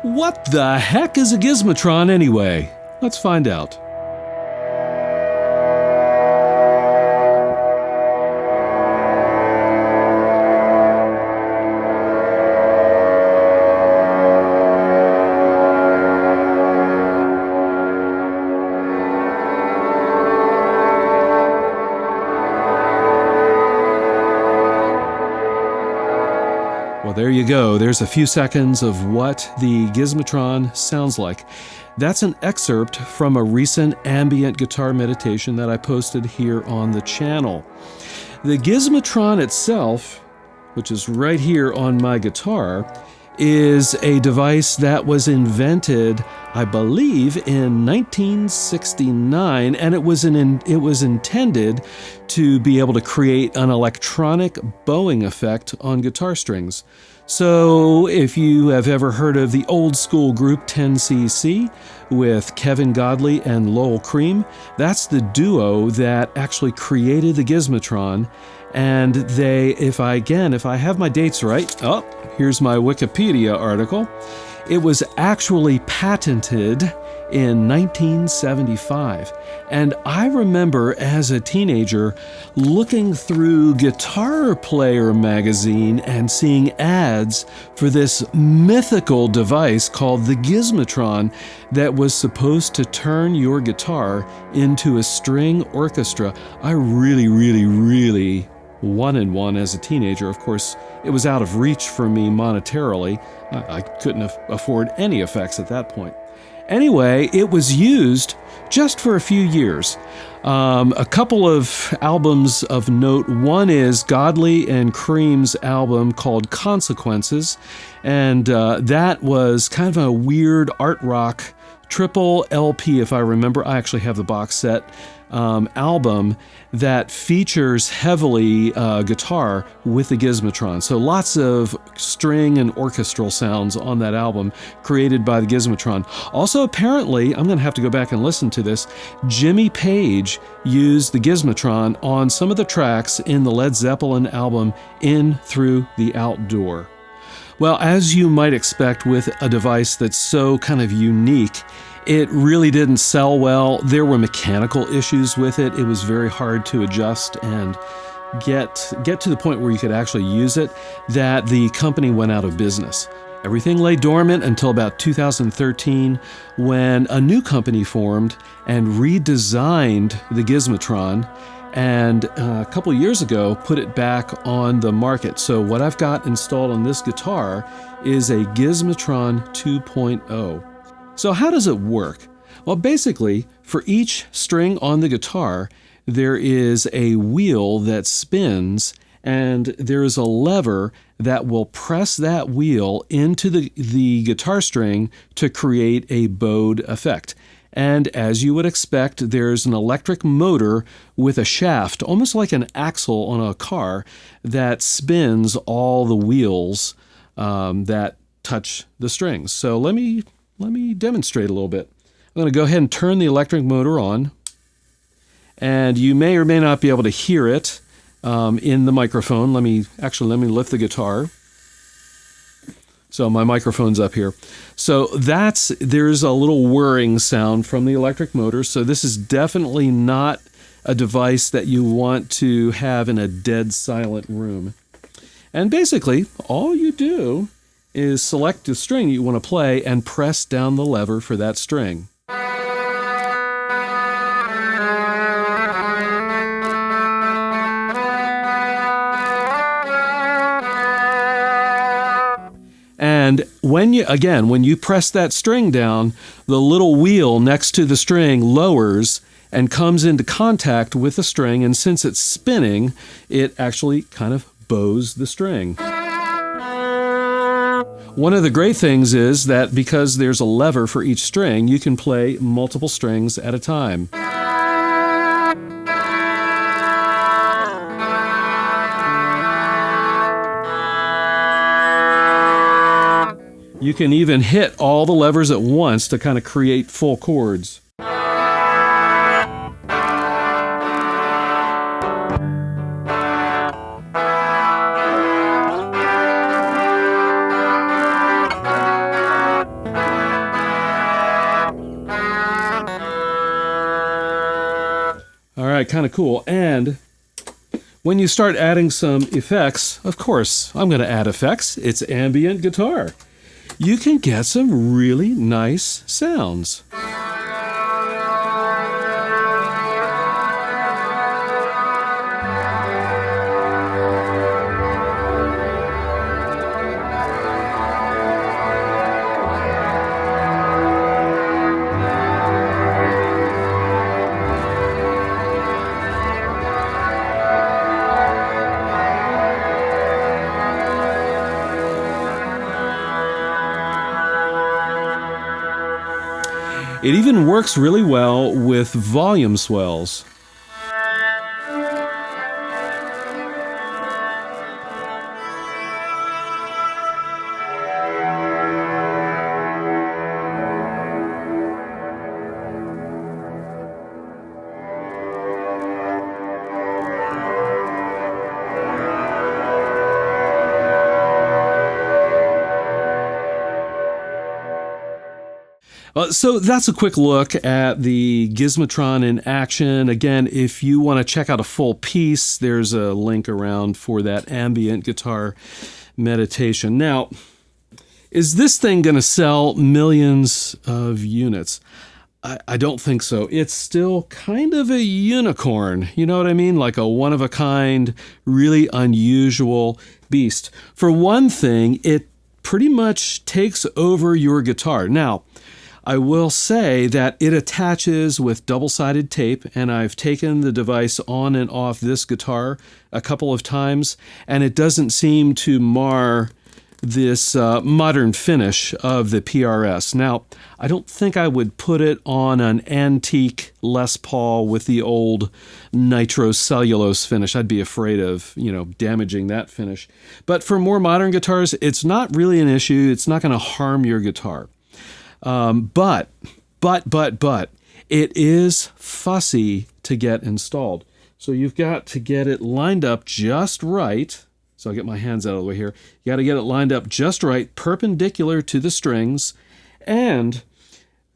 What the heck is a Gizmotron anyway? Let's find out. Well, there you go. There's a few seconds of what the Gizmotron sounds like. That's an excerpt from a recent ambient guitar meditation that I posted here on the channel. The Gizmotron itself, which is right here on my guitar, is a device that was invented, I believe, in 1969, and it was intended to be able to create an electronic bowing effect on guitar strings. So if you have ever heard of the old school group 10cc with Kevin Godley and Lowell Cream, that's the duo that actually created the Gizmotron. And they, if I have my dates right, here's my Wikipedia article. It was actually patented in 1975. And I remember as a teenager looking through Guitar Player magazine and seeing ads for this mythical device called the Gizmotron that was supposed to turn your guitar into a string orchestra. I really wanted one as a teenager. Of course, it was out of reach for me monetarily. I couldn't afford any effects at that point. Anyway, it was used just for a few years. A couple of albums of note. One is Godley and Cream's album called Consequences, and that was kind of a weird art rock triple LP, if I remember. I actually have the box set. Album that features heavily guitar with the Gizmotron. So lots of string and orchestral sounds on that album created by the Gizmotron. Also, apparently, I'm going to have to go back and listen to this, Jimmy Page used the Gizmotron on some of the tracks in the Led Zeppelin album In Through the Outdoor. Well, as you might expect with a device that's so kind of unique, it really didn't sell well. There were mechanical issues with it. It was very hard to adjust and get to the point where you could actually use it, that the company went out of business. Everything lay dormant until about 2013 when a new company formed and redesigned the Gizmotron, and a couple years ago put it back on the market. So what I've got installed on this guitar is a Gizmotron 2.0. So how does it work? Well, basically, for each string on the guitar, there is a wheel that spins, and there is a lever that will press that wheel into the guitar string to create a bowed effect. And as you would expect, there's an electric motor with a shaft, almost like an axle on a car, that spins all the wheels that touch the strings. So let me demonstrate a little bit. I'm going to go ahead and turn the electric motor on, and you may or may not be able to hear it in the microphone. Let me lift the guitar. So my microphone's up here. So there's a little whirring sound from the electric motor. So this is definitely not a device that you want to have in a dead silent room. And basically, all you do is select the string you want to play and press down the lever for that string. And when you press that string down, the little wheel next to the string lowers and comes into contact with the string, and since it's spinning, it actually kind of bows the string. One of the great things is that because there's a lever for each string, you can play multiple strings at a time. You can even hit all the levers at once to kind of create full chords. right, kind of cool. And when you start adding some effects, of course, I'm going to add effects. It's ambient guitar. You can get some really nice sounds. It even works really well with volume swells. So that's a quick look at the Gizmotron in action. Again, if you want to check out a full piece, there's a link around for that ambient guitar meditation. Now, is this thing going to sell millions of units? I don't think so. It's still kind of a unicorn, you know what I mean? Like a one-of-a-kind, really unusual beast. For one thing, it pretty much takes over your guitar. Now, I will say that it attaches with double-sided tape, and I've taken the device on and off this guitar a couple of times, and it doesn't seem to mar this modern finish of the PRS. Now, I don't think I would put it on an antique Les Paul with the old nitrocellulose finish. I'd be afraid of, damaging that finish. But for more modern guitars, it's not really an issue. It's not going to harm your guitar. But it is fussy to get installed. So you've got to get it lined up just right. So I'll get my hands out of the way here. You got to get it lined up just right, perpendicular to the strings. And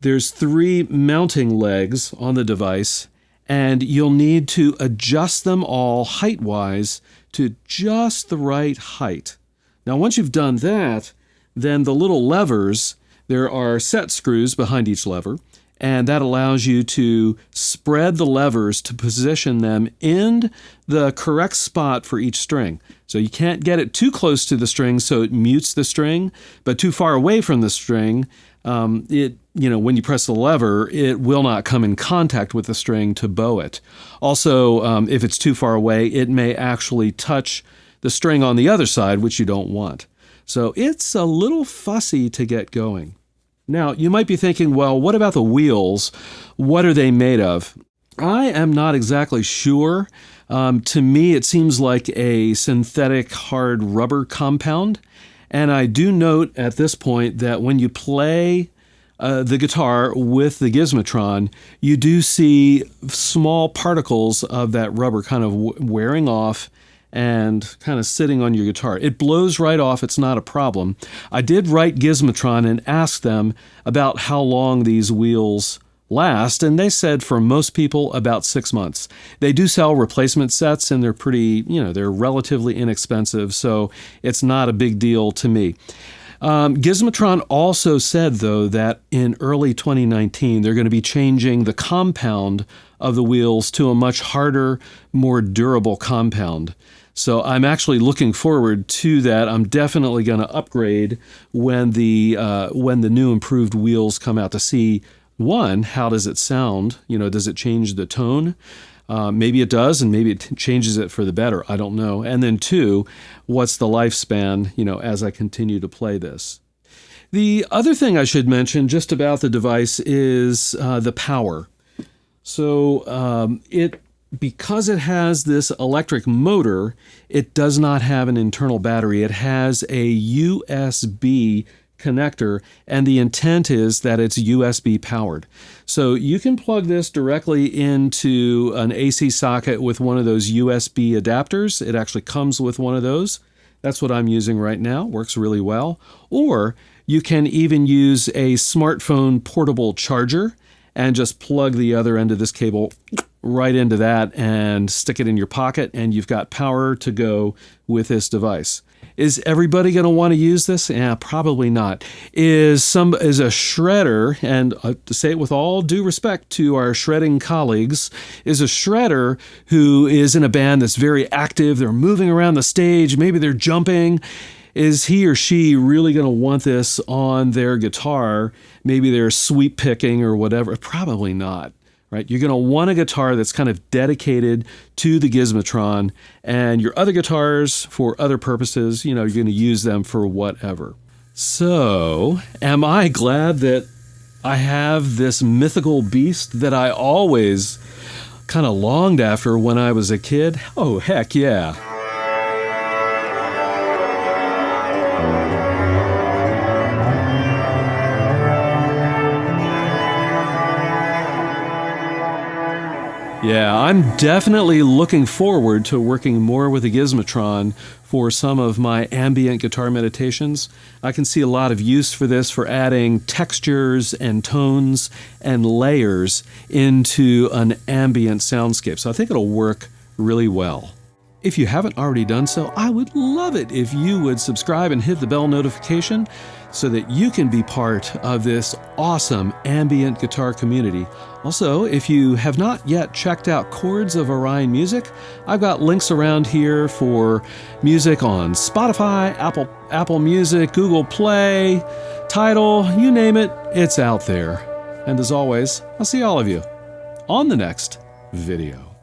there's 3 mounting legs on the device, and you'll need to adjust them all height-wise to just the right height. Now, once you've done that, then the little levers, there are set screws behind each lever, and that allows you to spread the levers to position them in the correct spot for each string. So you can't get it too close to the string so it mutes the string, but too far away from the string, when you press the lever, it will not come in contact with the string to bow it. Also, if it's too far away, it may actually touch the string on the other side, which you don't want. So it's a little fussy to get going. Now, you might be thinking, well, what about the wheels? What are they made of? I am not exactly sure. To me, it seems like a synthetic hard rubber compound. And I do note at this point that when you play the guitar with the Gizmotron, you do see small particles of that rubber kind of wearing off and kind of sitting on your guitar. It blows right off. It's not a problem. I did write Gizmotron and ask them about how long these wheels last, and they said for most people about 6 months. They do sell replacement sets, and they're pretty, they're relatively inexpensive, so it's not a big deal to me. Gizmotron also said, though, that in early 2019, they're going to be changing the compound of the wheels to a much harder, more durable compound. So I'm actually looking forward to that. I'm definitely going to upgrade when the new improved wheels come out to see, one, how does it sound? Does it change the tone? Maybe it does, and maybe it changes it for the better. I don't know. And then 2, what's the lifespan, as I continue to play this? The other thing I should mention just about the device is the power. So because it has this electric motor, it does not have an internal battery. It has a USB connector, and the intent is that it's USB powered. So you can plug this directly into an AC socket with one of those USB adapters. It actually comes with one of those. That's what I'm using right now. Works really well. Or you can even use a smartphone portable charger, and just plug the other end of this cable right into that and stick it in your pocket, and you've got power to go with this device. Is everybody going to want to use this? Yeah, probably not. Is a shredder, and to say it with all due respect to our shredding colleagues, is a shredder who is in a band that's very active, they're moving around the stage, maybe they're jumping. Is he or she really going to want this on their guitar? Maybe they're sweep picking or whatever. Probably not. Right? You're going to want a guitar that's kind of dedicated to the Gizmotron, and your other guitars for other purposes, you're going to use them for whatever. So, am I glad that I have this mythical beast that I always kind of longed after when I was a kid? Oh, heck yeah. Yeah, I'm definitely looking forward to working more with the Gizmotron for some of my ambient guitar meditations. I can see a lot of use for this for adding textures and tones and layers into an ambient soundscape. So I think it'll work really well. If you haven't already done so, I would love it if you would subscribe and hit the bell notification so that you can be part of this awesome ambient guitar community. Also, if you have not yet checked out Chords of Orion music, I've got links around here for music on Spotify, Apple Music, Google Play, Tidal, you name it, it's out there. And as always, I'll see all of you on the next video.